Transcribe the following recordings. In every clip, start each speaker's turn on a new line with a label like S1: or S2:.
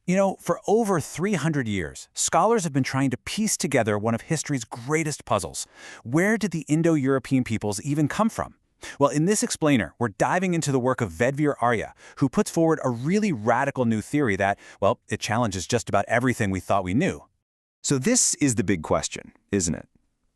S1: For over 300 years, scholars have been trying to piece together one of history's greatest puzzles. Where did the Indo-European peoples even come from? Well, in this explainer, we're diving into the work of veer Arya, who puts forward a really radical new theory that, well, it challenges just about everything we thought we knew.
S2: So this is the big question, isn't it?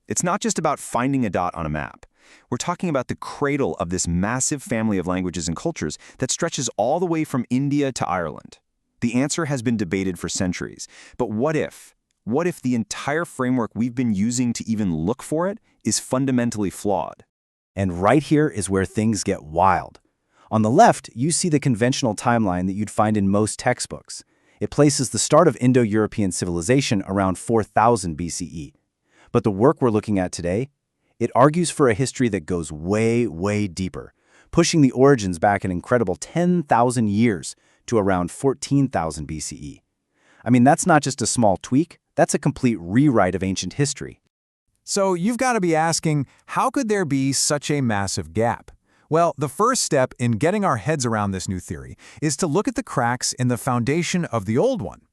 S2: It's not just about finding a dot on a map. We're talking about the cradle of this massive family of languages and cultures that stretches all the way from India to Ireland. The answer has been debated for centuries. But what if? What if the entire framework we've been using to even look for it is fundamentally flawed?
S3: And right here is where things get wild. On the left, you see the conventional timeline that you'd find in most textbooks. It places the start of Indo-European civilization around 4000 BCE. But the work we're looking at today, it argues for a history that goes way, way deeper, pushing the origins back an incredible 10,000 years to around 14,000 BCE. I mean, that's not just a small tweak, that's a complete rewrite of ancient history.
S4: So you've got to be asking, how could there be such a massive gap? Well, the first step in getting our heads around this new theory is to look at the cracks in the foundation of the old one.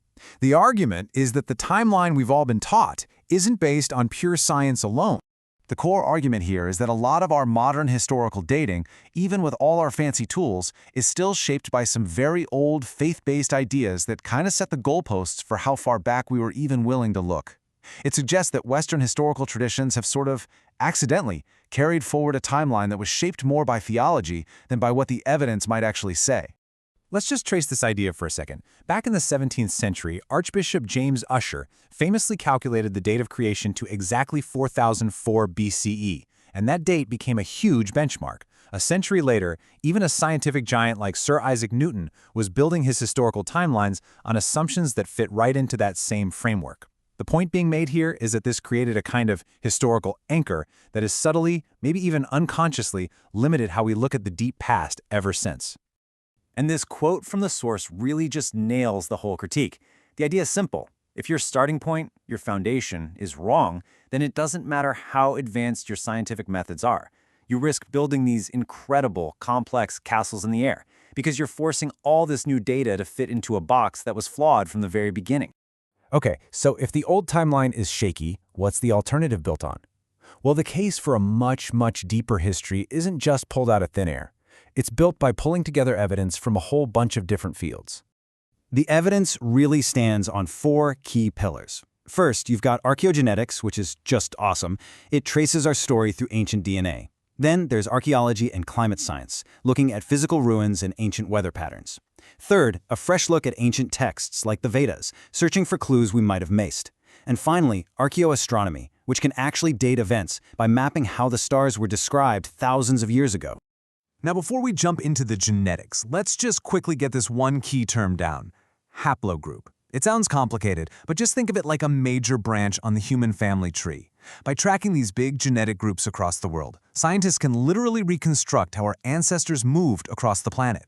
S4: The argument is that the timeline we've all been taught isn't based on pure science alone. The core argument here is that a lot of our modern historical dating, even with all our fancy tools, is still shaped by some very old faith-based ideas that kind of set the goalposts for how far back we were even willing to look. It suggests that Western historical traditions have sort of accidentally carried forward a timeline that was shaped more by theology than by what the evidence might actually say. Let's just trace this idea for a second. Back in the 17th century, Archbishop James Ussher famously calculated the date of creation to exactly 4004 BCE, and that date became a huge benchmark. A century later, even a scientific giant like Sir Isaac Newton was building his historical timelines on assumptions that fit right into that same framework. The point being made here is that this created a kind of historical anchor that has subtly, maybe even unconsciously, limited how we look at the deep past ever since.
S1: And this quote from the source really just nails the whole critique. The idea is simple. If your starting point, your foundation, is wrong, then it doesn't matter how advanced your scientific methods are. You risk building these incredible, complex castles in the air because you're forcing all this new data to fit into a box that was flawed from the very beginning.
S4: Okay, so if the old timeline is shaky, what's the alternative built on? Well, the case for a much, much deeper history isn't just pulled out of thin air. It's built by pulling together evidence from a whole bunch of different fields.
S3: The evidence really stands on 4 key pillars. First, you've got archaeogenetics, which is just awesome. It traces our story through ancient DNA. Then there's archaeology and climate science, looking at physical ruins and ancient weather patterns. Third, a fresh look at ancient texts like the Vedas, searching for clues we might have missed. And finally, archaeoastronomy, which can actually date events by mapping how the stars were described thousands of years ago.
S4: Now, before we jump into the genetics, let's just quickly get this one key term down: haplogroup. It sounds complicated, but just think of it like a major branch on the human family tree. By tracking these big genetic groups across the world, scientists can literally reconstruct how our ancestors moved across the planet.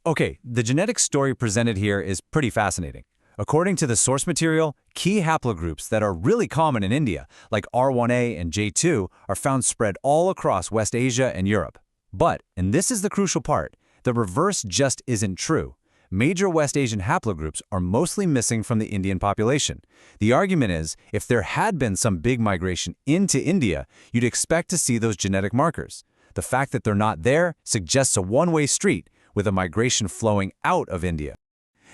S1: Okay, the genetic story presented here is pretty fascinating. According to the source material, key haplogroups that are really common in India, like R1a and J2, are found spread all across West Asia and Europe. But, and this is the crucial part, the reverse just isn't true. Major West Asian haplogroups are mostly missing from the Indian population. The argument is, if there had been some big migration into India, you'd expect to see those genetic markers. The fact that they're not there suggests a one-way street, with a migration flowing out of India.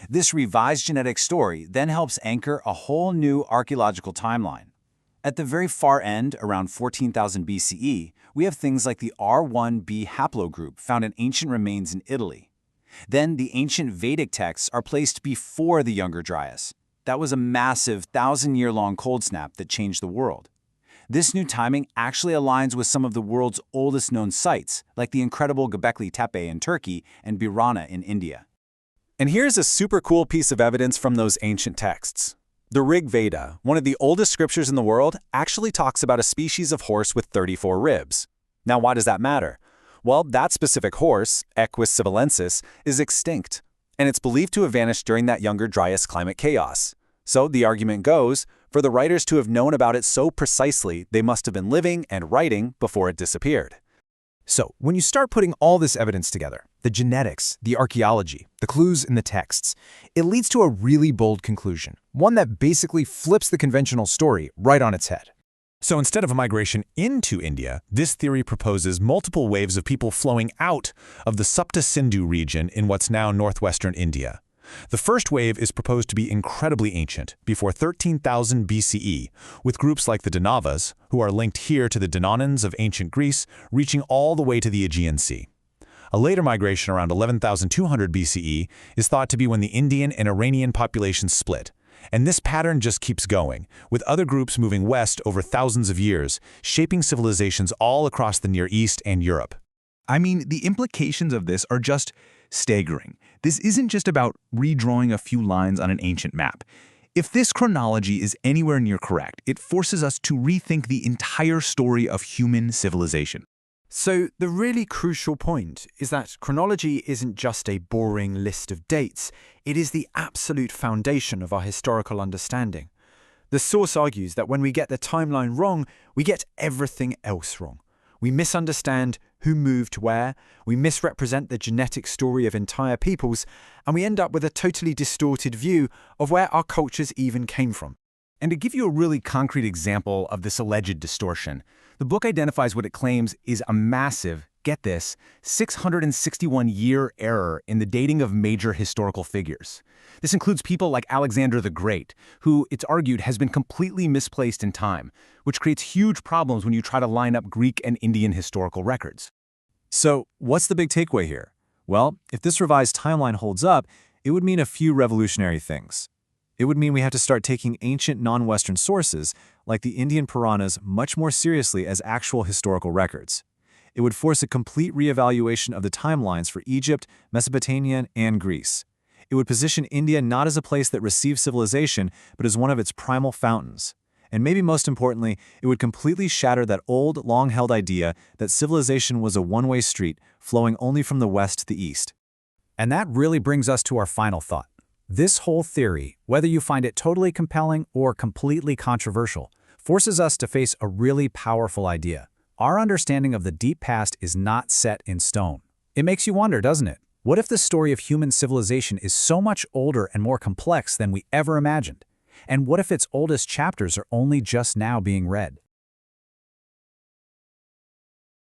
S1: This revised genetic story then helps anchor a whole new archaeological timeline. At the very far end, around 14,000 BCE, we have things like the R1b haplogroup found in ancient remains in Italy. Then the ancient Vedic texts are placed before the Younger Dryas. That was a massive 1,000-year-long cold snap that changed the world. This new timing actually aligns with some of the world's oldest known sites, like the incredible Göbekli Tepe in Turkey and Birana in India.
S5: And here's a super cool piece of evidence from those ancient texts. The Rig Veda, one of the oldest scriptures in the world, actually talks about a species of horse with 34 ribs. Now, why does that matter? Well, that specific horse, Equus sivalensis, is extinct, and it's believed to have vanished during that Younger Dryas climate chaos. So the argument goes, for the writers to have known about it so precisely, they must have been living and writing before it disappeared.
S4: So, when you start putting all this evidence together,
S6: the genetics, the archaeology, the clues in the texts, it leads to a really bold conclusion, one that basically flips the conventional story right on its head.
S5: So instead of a migration into India, this theory proposes multiple waves of people flowing out of the Sapta Sindhu region in what's now northwestern India. The first wave is proposed to be incredibly ancient, before 13,000 BCE, with groups like the Danavas, who are linked here to the Dananans of ancient Greece, reaching all the way to the Aegean Sea. A later migration around 11,200 BCE is thought to be when the Indian and Iranian populations split. And this pattern just keeps going, with other groups moving west over thousands of years, shaping civilizations all across the Near East and Europe.
S7: I mean, the implications of this are just staggering. This isn't just about redrawing a few lines on an ancient map. If this chronology is anywhere near correct, it forces us to rethink the entire story of human civilization.
S6: So the really crucial point is that chronology isn't just a boring list of dates, it is the absolute foundation of our historical understanding. The source argues that when we get the timeline wrong, we get everything else wrong. We misunderstand who moved where, we misrepresent the genetic story of entire peoples, and we end up with a totally distorted view of where our cultures even came from.
S3: And to give you a really concrete example of this alleged distortion, the book identifies what it claims is a massive, get this, 661-year error in the dating of major historical figures. This includes people like Alexander the Great, who, it's argued, has been completely misplaced in time, which creates huge problems when you try to line up Greek and Indian historical records.
S4: So, what's the big takeaway here? Well, if this revised timeline holds up, it would mean a few revolutionary things. It would mean we have to start taking ancient non-Western sources, like the Indian Puranas, much more seriously as actual historical records. It would force a complete reevaluation of the timelines for Egypt, Mesopotamia, and Greece. It would position India not as a place that receives civilization, but as one of its primal fountains. And maybe most importantly, it would completely shatter that old, long-held idea that civilization was a one-way street, flowing only from the west to the east.
S1: And that really brings us to our final thought. This whole theory, whether you find it totally compelling or completely controversial, forces us to face a really powerful idea. Our understanding of the deep past is not set in stone. It makes you wonder, doesn't it? What if the story of human civilization is so much older and more complex than we ever imagined? And what if its oldest chapters are only just now being read?